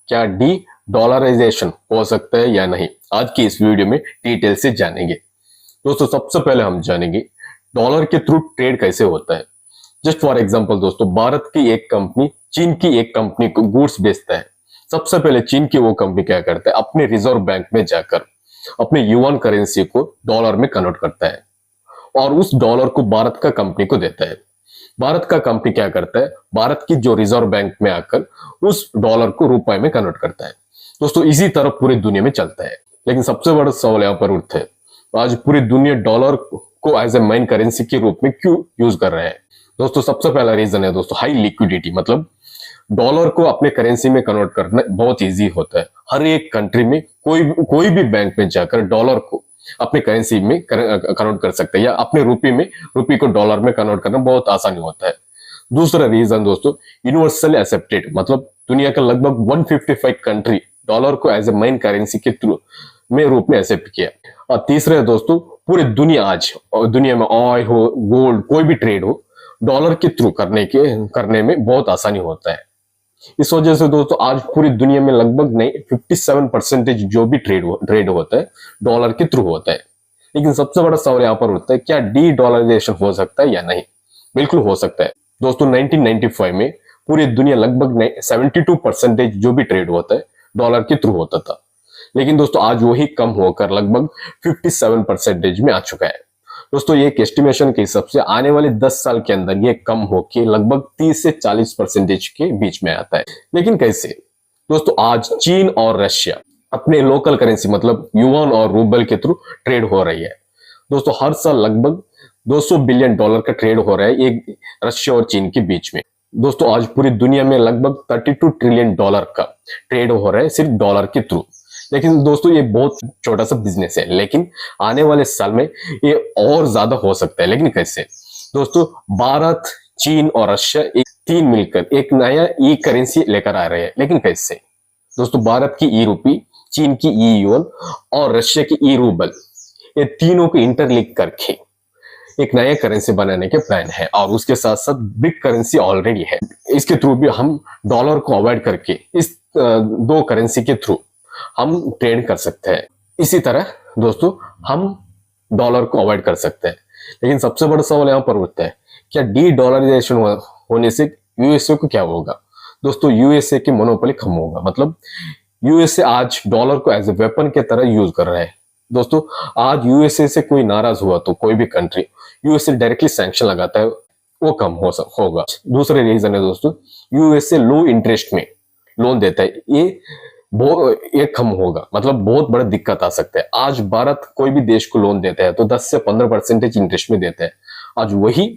क्या D dollarisation हो सकता है या नहीं, आज की इस वीडियो में डिटेल से जानेंगे। दोस्तों सबसे पहले हम जानेंगे डॉलर के थ्रू ट्रेड कैसे होता है। जस्ट फॉर एग्जांपल दोस्तों, भारत की एक कंपनी चीन की एक कंपनी को गुड्स बेचता है। सबसे पहले चीन की वो कंपनी क्या करता है, अपने रिजर्व बैंक में जाकर अपने युआन करेंसी को डॉलर में कन्वर्ट करता है और उस डॉलर को भारत का कंपनी को देता है। भारत का कंपनी क्या करता है, भारत की जो रिजर्व बैंक में आकर उस डॉलर को रुपए में कन्वर्ट करता है। दोस्तों इसी तरह पूरी दुनिया में चलता है। लेकिन सबसे बड़ा सवाल यहाँ पर उठता है, आज पूरी दुनिया डॉलर को एज ए मेन करेंसी के रूप में क्यों यूज कर रहे हैं। दोस्तों सबसे पहला रीजन है दोस्तों हाई लिक्विडिटी, मतलब डॉलर को अपने करेंसी में कन्वर्ट करना बहुत इजी होता है। हर एक कंट्री में कोई भी बैंक में जाकर डॉलर को अपने करेंसी में कन्वर्ट कर सकते हैं या अपने रुपये को डॉलर में कन्वर्ट करना बहुत आसानी होता है। दूसरा रीजन दोस्तों यूनिवर्सल एक्सेप्टेड, मतलब दुनिया का लगभग 155 कंट्री डॉलर को एज ए मेन करेंसी के थ्रू में रूप में एक्सेप्ट किया। और तीसरा दोस्तों पूरी दुनिया आज दुनिया में ऑयल हो, गोल्ड, कोई भी ट्रेड हो, डॉलर के थ्रू करने में बहुत आसानी होता है। इस वजह से दोस्तों आज पूरी दुनिया में लगभग नहीं 57% जो भी ट्रेड होता है डॉलर के थ्रू होता है। लेकिन सबसे बड़ा सवाल यहाँ पर उठता है, क्या डी डॉलराइजेशन हो सकता है या नहीं। बिल्कुल हो सकता है दोस्तों। 1995 में पूरी दुनिया लगभग 72% जो भी ट्रेड होता है डॉलर के थ्रू होता था। लेकिन दोस्तों आज वही कम होकर लगभग 57% में आ चुका है। दोस्तों ये एक एस्टिमेशन के हिसाब से आने वाले 10 साल के अंदर ये कम होकर लगभग 30 से 40% के बीच में आता है। लेकिन कैसे दोस्तों, आज चीन और रशिया अपने लोकल करेंसी मतलब युआन और रूबल के थ्रू ट्रेड हो रही है। दोस्तों हर साल लगभग 200 बिलियन डॉलर का ट्रेड हो रहा है एक रशिया और चीन के बीच में। दोस्तों आज पूरी दुनिया में लगभग 32 ट्रिलियन डॉलर का ट्रेड हो रहा है सिर्फ डॉलर के थ्रू। लेकिन दोस्तों ये बहुत छोटा सा बिजनेस है, लेकिन आने वाले साल में ये और ज्यादा हो सकता है। लेकिन कैसे दोस्तों, भारत, चीन और रशिया तीन मिलकर एक नया ई करेंसी लेकर आ रहे हैं। लेकिन कैसे दोस्तों, भारत की ई रूपी, चीन की ई युआन और रशिया की ई रूबल, ये तीनों को इंटरलिंक करके एक नया करेंसी बनाने के प्लान है। और उसके साथ साथ बिग करेंसी ऑलरेडी है। इसके थ्रू भी हम डॉलर को अवॉइड करके इस दो करेंसी के थ्रू हम ट्रेड कर सकते हैं। इसी तरह दोस्तों हम डॉलर को अवॉइड कर सकते हैं। लेकिन सबसे बड़ा सवाल यहाँ पर उठता है, क्या डी डॉलराइजेशन होने से यूएसए को क्या होगा। दोस्तों यूएसए की मोनोपोली कम होगा, मतलब यूएसए आज डॉलर को एज ए वेपन के तरह यूज कर रहा है। दोस्तों आज यूएसए से कोई नाराज हुआ तो कोई भी कंट्री यूएसए डायरेक्टली सैंक्शन लगाता है, वो कम होगा। दूसरे रीजन है दोस्तों, यूएसए लो इंटरेस्ट में लोन देता है, ये कम होगा, मतलब बहुत बड़ा दिक्कत आ सकता है। आज भारत कोई भी देश को लोन देता है तो 10 से 15% इंटरेस्ट में देता है। आज वही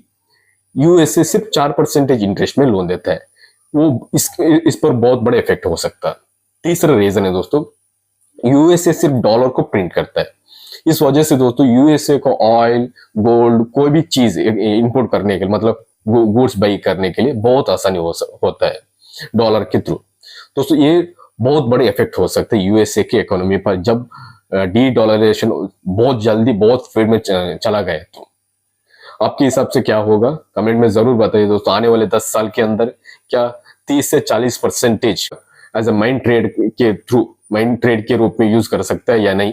यूएसए सिर्फ 4% इंटरेस्ट में लोन देता है। वो इस पर बहुत बड़ा इफेक्ट हो सकता है। तीसरा रीजन है दोस्तों, यूएसए सिर्फ डॉलर को प्रिंट करता है। इस वजह से दोस्तों यूएसए को ऑयल, गोल्ड, कोई भी चीज इंपोर्ट करने के लिए, मतलब गुड्स बाई करने के लिए बहुत आसानी होता है डॉलर के थ्रू। दोस्तों ये बहुत बड़े इफेक्ट हो सकते हैं यूएसए की इकोनॉमी पर जब डी डॉलराइजेशन बहुत जल्दी बहुत स्पीड में चला गया। तो आपके हिसाब से क्या होगा, कमेंट में जरूर बताइए दोस्तों। आने वाले 10 साल के अंदर क्या 30 से 40% एज ए माइंड ट्रेड के रूप में यूज कर सकता है या नहीं,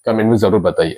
कमेंट में जरूर बताइए।